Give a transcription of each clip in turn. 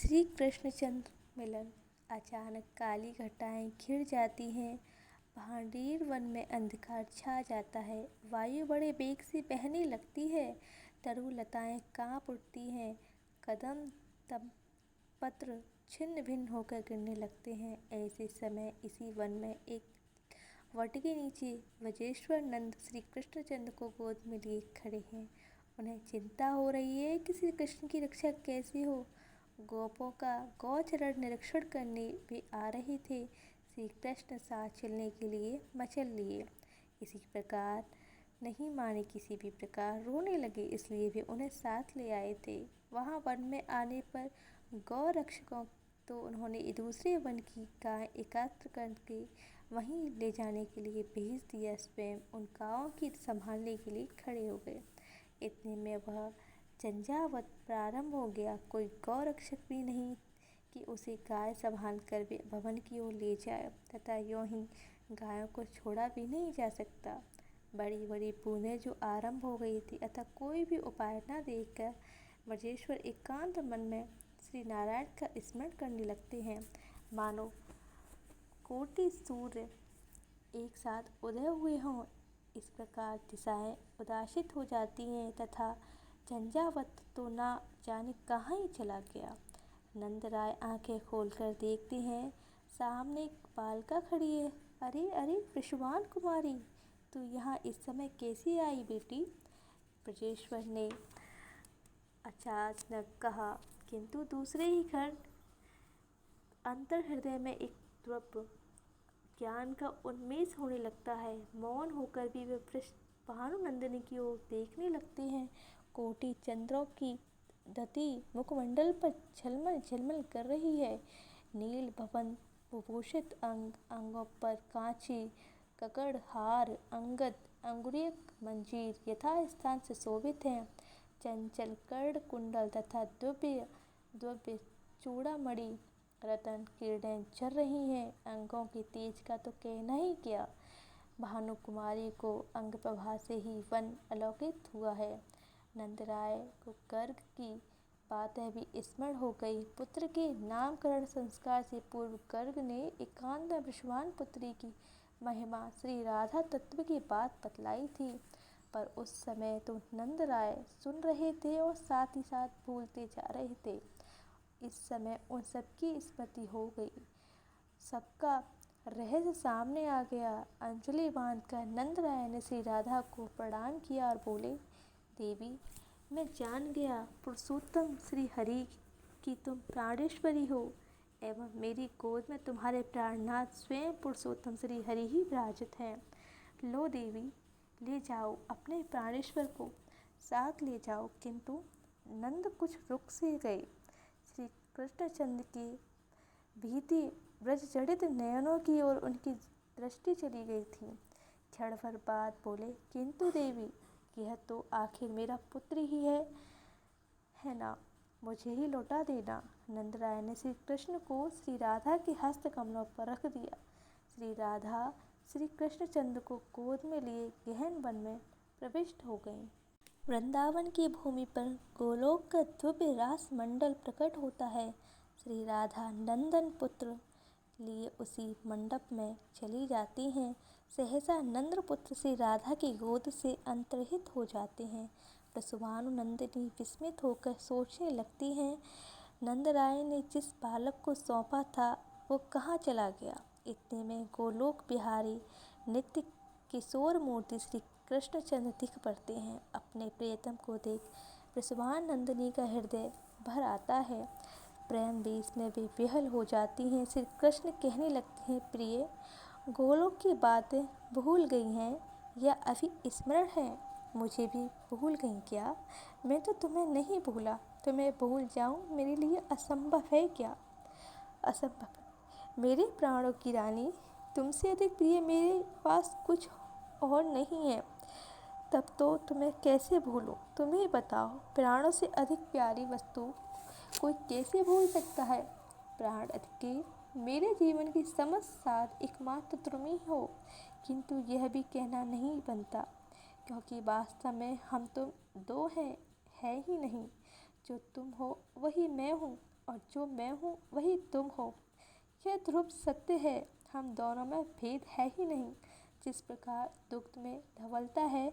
श्री कृष्णचंद्र मिलन। अचानक काली घटाएं घिर जाती हैं। भांडीर वन में अंधकार छा जाता है। वायु बड़े बेग से बहने लगती है। तरु लताएं कांप उठती हैं। कदम तब पत्र छिन्न भिन्न होकर गिरने लगते हैं। ऐसे समय इसी वन में एक वट के नीचे वज्रेश्वर नंद श्री कृष्णचंद्र को गोद में लिए खड़े हैं। उन्हें चिंता हो रही है कि श्री कृष्ण की रक्षा कैसे हो। गोपों का गौचरण निरीक्षण करने वे आ रहे थे। श्री कृष्ण साथ चलने के लिए मचल लिए। इसी प्रकार नहीं माने किसी भी प्रकार रोने लगे, इसलिए वे उन्हें साथ ले आए थे। वहाँ वन में आने पर गौ रक्षकों तो उन्होंने दूसरे वन की गाय एकत्र करके वहीं ले जाने के लिए भेज दिया। स्वयं उन गायों की संभालने के लिए खड़े हो गए। इतने में वह झंझावत प्रारंभ हो गया। कोई गौ रक्षक भी नहीं कि उसे गाय संभाल कर वे भवन की ओर ले जाए, तथा यूं ही गायों को छोड़ा भी नहीं जा सकता। बड़ी बड़ी बूंदें जो आरंभ हो गई थी, अतः कोई भी उपाय न देखकर ब्रजेश्वर एकांत मन में श्री नारायण का स्मरण करने लगते हैं। मानो कोटि सूर्य एक साथ उदय हुए हों। इस प्रकार दिशाएं उदासित हो जाती हैं तथा झंझावत तो ना जाने कहाँ ही चला गया। नंदराय आंखें खोलकर देखते हैं, सामने एक बालिका खड़ी है। अरे अरे वृषभान कुमारी, तू यहाँ इस समय कैसी आई बेटी? ब्रजेश्वर ने अचानक कहा, किंतु दूसरे ही क्षण अंतर हृदय में एक द्रव्य ज्ञान का उन्मेष होने लगता है। मौन होकर भी वे भानुनंदिनी की ओर देखने लगते हैं। कोटि चंद्रों की धती मुखमंडल पर झलमल झलमल कर रही है। नील भवन विभूषित अंगों पर कांची ककड़ हार अंगद अंगुरीक मंजीर यथास्थान से शोभित हैं। चंचल कर्ण कुंडल तथा द्रव्य चूड़ामणि रतन किरणें झर रही हैं। अंगों की तेज का तो कहना ही क्या। भानु कुमारी को अंग प्रभा से ही वन अलौकित हुआ है। नंदराय को गर्ग की बातें भी स्मरण हो गई। पुत्र के नामकरण संस्कार से पूर्व गर्ग ने एकांत वृषभान पुत्री की महिमा श्री राधा तत्व की बात बतलाई थी, पर उस समय तो नंदराय सुन रहे थे और साथ ही साथ भूलते जा रहे थे। इस समय उन सबकी स्मृति हो गई, सबका रहस्य सामने आ गया। अंजलि बांधकर नंदराय ने श्री राधा को प्रणाम किया और बोले, देवी, मैं जान गया पुरुषोत्तम श्री हरि की तुम प्राणेश्वरी हो एवं मेरी गोद में तुम्हारे प्राणनाथ स्वयं पुरुषोत्तम श्री हरि ही विराजित हैं। लो देवी, ले जाओ अपने प्राणेश्वर को साथ ले जाओ। किंतु नंद कुछ रुक से गए। श्री कृष्णचंद्र की भीति ब्रज जड़ित नयनों की ओर उनकी दृष्टि चली गई थी। क्षण भर बाद बोले, किंतु देवी, यह तो आखिर मेरा पुत्र ही है ना, मुझे ही लौटा देना। नंदराय ने श्री कृष्ण को श्री राधा के हस्त कमलों पर रख दिया। श्री राधा श्री कृष्णचंद्र को गोद में लिए गहन वन में प्रविष्ट हो गईं। वृंदावन की भूमि पर गोलोक का दिव्य रास मंडल प्रकट होता है। श्री राधा नंदन पुत्र लिए उसी मंडप में चली जाती हैं। सहसा नंद पुत्र श्री राधा की गोद से अंतर्हित हो जाते हैं। वृषभानुनंदिनी विस्मित होकर सोचने लगती हैं, नंदराय ने जिस बालक को सौंपा था वो कहाँ चला गया। इतने में गोलोक बिहारी नित्य किशोर मूर्ति श्री कृष्णचंद्र दिख पड़ते हैं। अपने प्रियतम को देख वृषभानंदिनी का हृदय भर आता है। प्रेम वेश में वे विहल हो जाती हैं। श्री कृष्ण कहने लगते हैं, प्रिय, गोलोक की बातें भूल गई हैं या अभी स्मरण है? मुझे भी भूल गई क्या? मैं तो तुम्हें नहीं भूला, तुम्हें भूल जाऊं मेरे लिए असंभव है क्या? असंभव है। मेरे प्राणों की रानी, तुमसे अधिक प्रिय मेरे पास कुछ और नहीं है। तब तो तुम्हें कैसे भूलूं? तुम ही बताओ, प्राणों से अधिक प्यारी वस्तु कोई कैसे भूल सकता है? प्राण अधिक मेरे जीवन की समस्त साथ एकमात्र तुम ही हो। किंतु यह भी कहना नहीं बनता, क्योंकि वास्तव में हम तुम दो हैं, है ही नहीं। जो तुम हो वही मैं हूँ और जो मैं हूँ वही तुम हो। यह ध्रुव सत्य है, हम दोनों में भेद है ही नहीं। जिस प्रकार दुग्ध में धवलता है,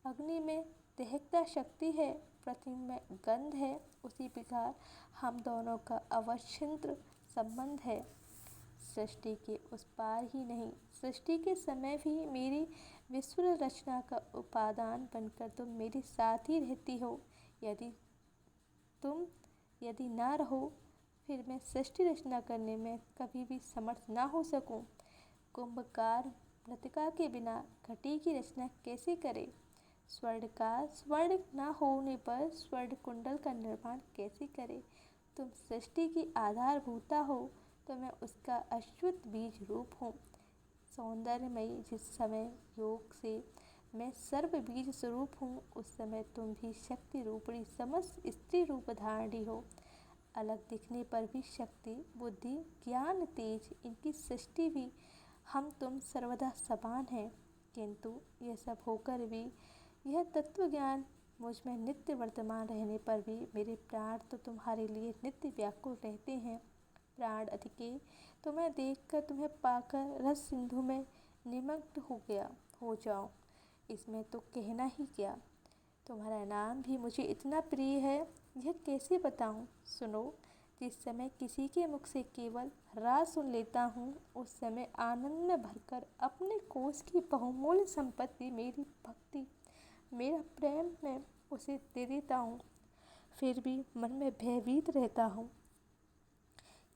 अग्नि में दहकता शक्ति है, पृथ्वी में गंध है, उसी प्रकार हम दोनों का अवच्छिन्न संबंध है। सृष्टि के उस पार ही नहीं, सृष्टि के समय भी मेरी विश्व रचना का उपादान बनकर तुम मेरे साथ ही रहती हो। यदि ना रहो, फिर मैं सृष्टि रचना करने में कभी भी समर्थ ना हो सकूं। कुंभकार मृत्तिका के बिना घटी की रचना कैसे करे? स्वर्णकार स्वर्ण ना होने पर स्वर्ण कुंडल का निर्माण कैसे करे? तुम सृष्टि की आधारभूता हो, तो मैं उसका अश्वत्थ बीज रूप हूँ। सौंदर्यमयी जिस समय योग से मैं सर्व बीज स्वरूप हूँ, उस समय तुम भी शक्ति रूपणी समस्त स्त्री रूप धारणी हो। अलग दिखने पर भी शक्ति, बुद्धि, ज्ञान, तेज, इनकी सृष्टि भी हम तुम सर्वदा समान हैं। किंतु यह सब होकर भी, यह तत्व ज्ञान मुझ में नित्य वर्तमान रहने पर भी मेरे प्राण तो तुम्हारे लिए नित्य व्याकुल रहते हैं। प्राण अधिके तुम्हें देखकर, तुम्हें पाकर रस सिंधु में निमग्न हो जाऊं, इसमें तो कहना ही क्या। तुम्हारा नाम भी मुझे इतना प्रिय है, यह कैसे बताऊं। सुनो, जिस समय किसी के मुख से केवल राज सुन लेता हूँ, उस समय आनंद में भरकर अपने कोष की बहुमूल्य संपत्ति, मेरी भक्ति, मेरा प्रेम मैं उसे दे देता हूँ। फिर भी मन में भयभीत रहता हूँ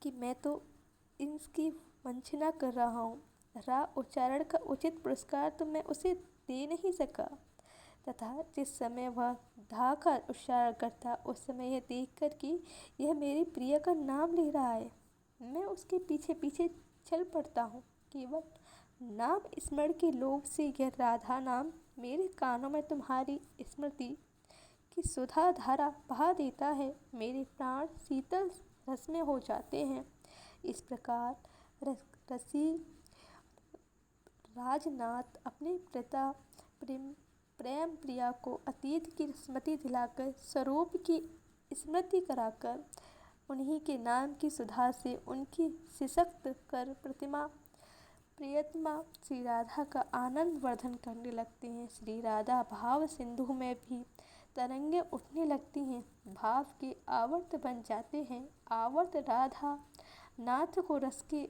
कि मैं तो इसकी वंचना कर रहा हूँ। रा उच्चारण का उचित पुरस्कार तो मैं उसे दे नहीं सका, तथा जिस समय वह धा का उच्चारण करता, उस समय यह देखकर कि यह मेरी प्रिय का नाम ले रहा है, मैं उसके पीछे पीछे चल पड़ता हूँ। केवल नाम स्मरण के लोभ से यह राधा नाम मेरे कानों में तुम्हारी स्मृति की सुधा धारा बहा देता है। मेरे प्राण शीतल रस में हो जाते हैं। इस प्रकार रसी राजनाथ अपने पिता प्रेम प्रिया को अतीत की स्मृति दिलाकर, स्वरूप की स्मृति कराकर, उन्हीं के नाम की सुधा से उनकी सिसक्त कर प्रियतमा श्री राधा का आनंद वर्धन करने लगते हैं। श्री राधा भाव सिंधु में भी तरंगे उठने लगती हैं, भाव के आवर्त बन जाते हैं। आवर्त राधा नाथ को रस के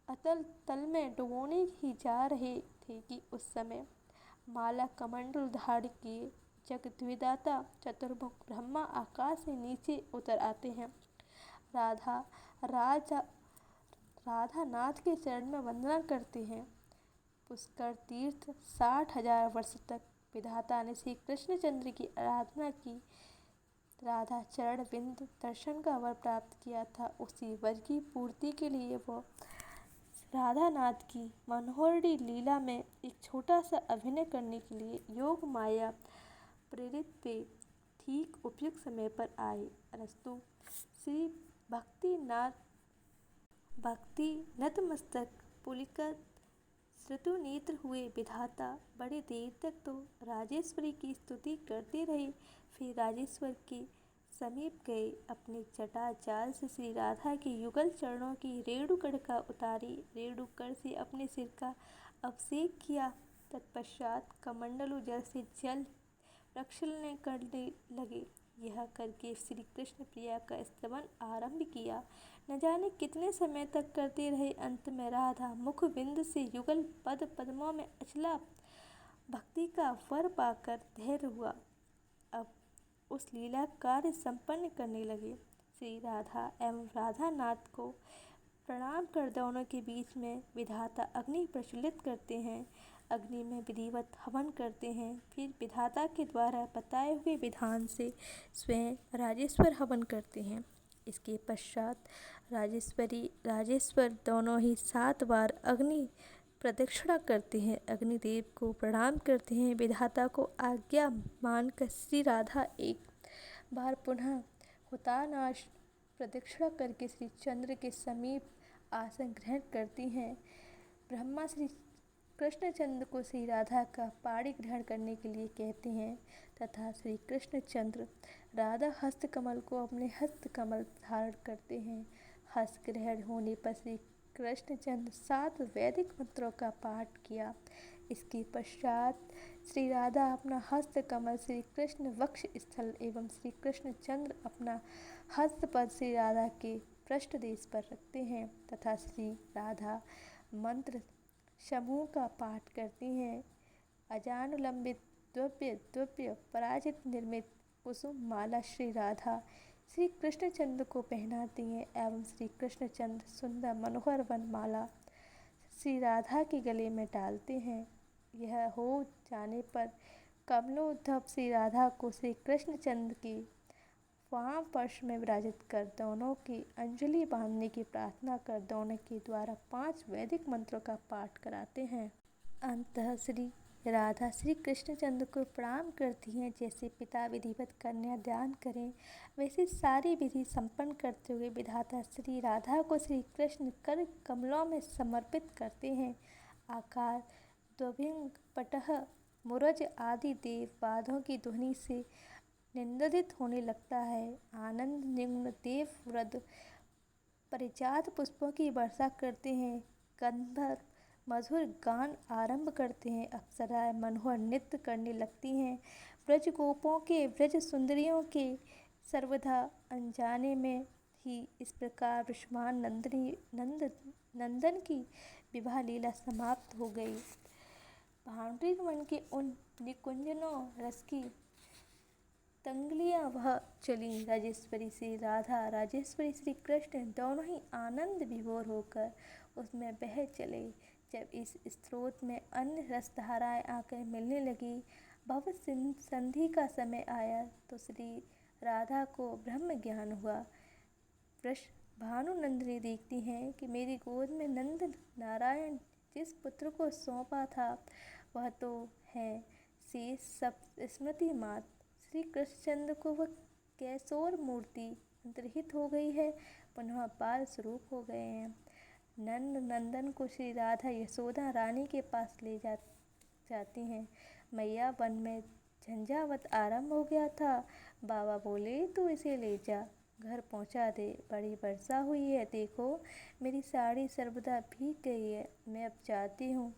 अतल तल में डुबोने ही जा रहे थे कि उस समय माला कमंडल धारण किए जगद्विदाता चतुर्मुख ब्रह्मा आकाश से नीचे उतर आते हैं। राधा नाथ के चरण में वंदना करते हैं। पुष्कर तीर्थ 60,000 वर्ष तक विधाता ने श्री कृष्णचंद्र की आराधना की। राधा चरण बिंद दर्शन का वर प्राप्त किया था। उसी वर की पूर्ति के लिए वो राधा नाथ की मनोहरी लीला में एक छोटा सा अभिनय करने के लिए योग माया प्रेरित वे ठीक उपयुक्त समय पर आए। अरस्तु श्री भक्ति नतमस्तक पुलिकत श्रुतु नेत्र हुए विधाता बड़े देर तक तो राजेश्वरी की स्तुति करते रहे। फिर राजेश्वर के समीप गए, अपने जटा जाल से श्री राधा के युगल चरणों की रेणुकण का उतारी, रेणुकण से अपने सिर का अभिषेक किया। तत्पश्चात कमंडलु जल से जल प्रक्षालन करने लगे। यह करके श्री कृष्ण प्रिया का स्तवन आरंभ किया। न जाने कितने समय तक करते रहे। अंत में राधा मुख बिंद से युगल पद्मों में अचला भक्ति का वर पाकर धैर्य हुआ। अब उस लीला कार्य संपन्न करने लगे। श्री राधा एवं राधा नाथ को प्रणाम कर दोनों के बीच में विधाता अग्नि प्रज्वलित करते हैं। अग्नि में विधिवत हवन करते हैं। फिर विधाता के द्वारा बताए हुए विधान से स्वयं राजेश्वर हवन करते हैं। इसके पश्चात राजेश्वर दोनों ही 7 बार अग्नि प्रदक्षिणा करते हैं। अग्निदेव को प्रणाम करते हैं। विधाता को आज्ञा मानकर श्री राधा एक बार पुनः हुतानाश प्रदक्षिणा करके श्री चंद्र के समीप आसन ग्रहण करती हैं। ब्रह्मा श्री कृष्णचंद्र को श्री राधा का पाणी ग्रहण करने के लिए कहते हैं तथा श्री कृष्णचंद्र राधा हस्त कमल को अपने हस्त कमल धारण करते हैं। हस्त ग्रहण होने पर श्री कृष्णचंद्र 7 वैदिक मंत्रों का पाठ किया। इसके पश्चात श्री राधा अपना हस्त कमल श्री कृष्ण वक्ष स्थल एवं श्री कृष्णचंद्र अपना हस्त पद श्री राधा के पृष्ठ देश पर रखते हैं तथा श्री राधा मंत्र समूह का पाठ करती हैं। अजानुलंबित द्रव्य द्रव्य पराजित निर्मित कुसुम माला श्री राधा श्री कृष्णचंद्र को पहनाती हैं एवं श्री कृष्णचंद्र सुंदर मनोहर वनमाला श्री राधा के गले में डालते हैं। यह हो जाने पर कमलोद्धव श्री राधा को श्री कृष्णचंद्र के वाम पार्श्व में विराजित कर दोनों की अंजलि बांधने की प्रार्थना कर दोनों के द्वारा 5 वैदिक मंत्रों का पाठ कराते हैं। अंततः श्री राधा श्री कृष्णचंद्र को प्रणाम करती हैं। जैसे पिता विधिवत कन्या दान करें वैसे सारी विधि संपन्न करते हुए विधाता श्री राधा को श्री कृष्ण कर कमलों में समर्पित करते हैं। आकार द्विभंग पटह मुरज आदि देव वाद्यों की ध्वनि से निंदित होने लगता है। आनंद निम्न देव वृद्ध परिजात पुष्पों की वर्षा करते हैं। गंधर्व मधुर गान आरंभ करते हैं। अप्सराएं मनोहर नृत्य करने लगती हैं। ब्रज गोपों के ब्रज सुंदरियों के सर्वदा अनजाने में ही इस प्रकार वृषभान नंदन की विवाह लीला समाप्त हो गई। भांडुरी वन के उन निकुंजनों रस की तंगलियाँ वह चली। राजेश्वरी श्री राधा राजेश्वरी श्री कृष्ण दोनों ही आनंद विभोर होकर उसमें बह चले। जब इस स्रोत में अन्य रसधाराएँ आकर मिलने लगी, भव संधि का समय आया तो श्री राधा को ब्रह्म ज्ञान हुआ। भानुनंदिनी देखती हैं कि मेरी गोद में नंद नारायण जिस पुत्र को सौंपा था वह तो है शेष सब स्मृति मात्र। श्री कृष्णचंद्र को वह कैसोर मूर्ति अंतर्हित हो गई है, पुनः बाल स्वरूप हो गए हैं। नंदन को श्री राधा यशोदा रानी के पास ले जाती हैं। मैया वन में झंझावत आरंभ हो गया था। बाबा बोले तू इसे ले जा, घर पहुंचा दे, बड़ी वर्षा हुई है, देखो मेरी साड़ी सर्वदा भीग गई है, मैं अब जाती हूँ,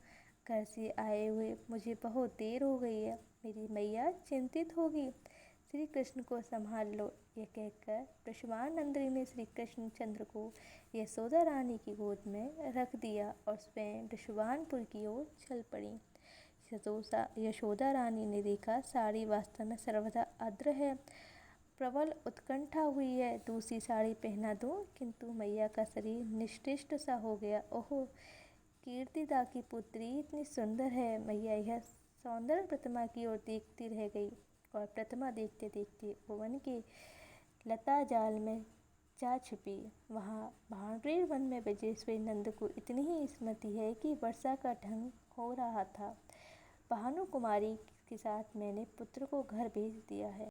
घर से आए हुए मुझे बहुत देर हो गई है, मेरी मैया चिंतित होगी, श्री कृष्ण को संभाल लो। यह कहकर वृषभानंदिनी ने श्री कृष्णचंद्र को यशोदा रानी की गोद में रख दिया और स्वयं वृषभानपुर की ओर चल पड़ी। यशोदा रानी ने देखा साड़ी वास्तव में सर्वदा अद्र है। प्रबल उत्कंठा हुई है, दूसरी साड़ी पहना दूं, किंतु मैया का शरीर निष्ठिष्ट सा हो गया। ओहो, कीर्तिदा की पुत्री इतनी सुंदर है। मैया यह सौंदर्य प्रतिमा की ओर देखती रह गई और प्रतिमा देखते देखते भुवन के लता जाल में जा छुपी। वहाँ भांडुरी वन में ब्रजेश्वरी नंद को इतनी ही स्मृति है कि वर्षा का ढंग हो रहा था। भानु कुमारी के साथ मैंने पुत्र को घर भेज दिया है।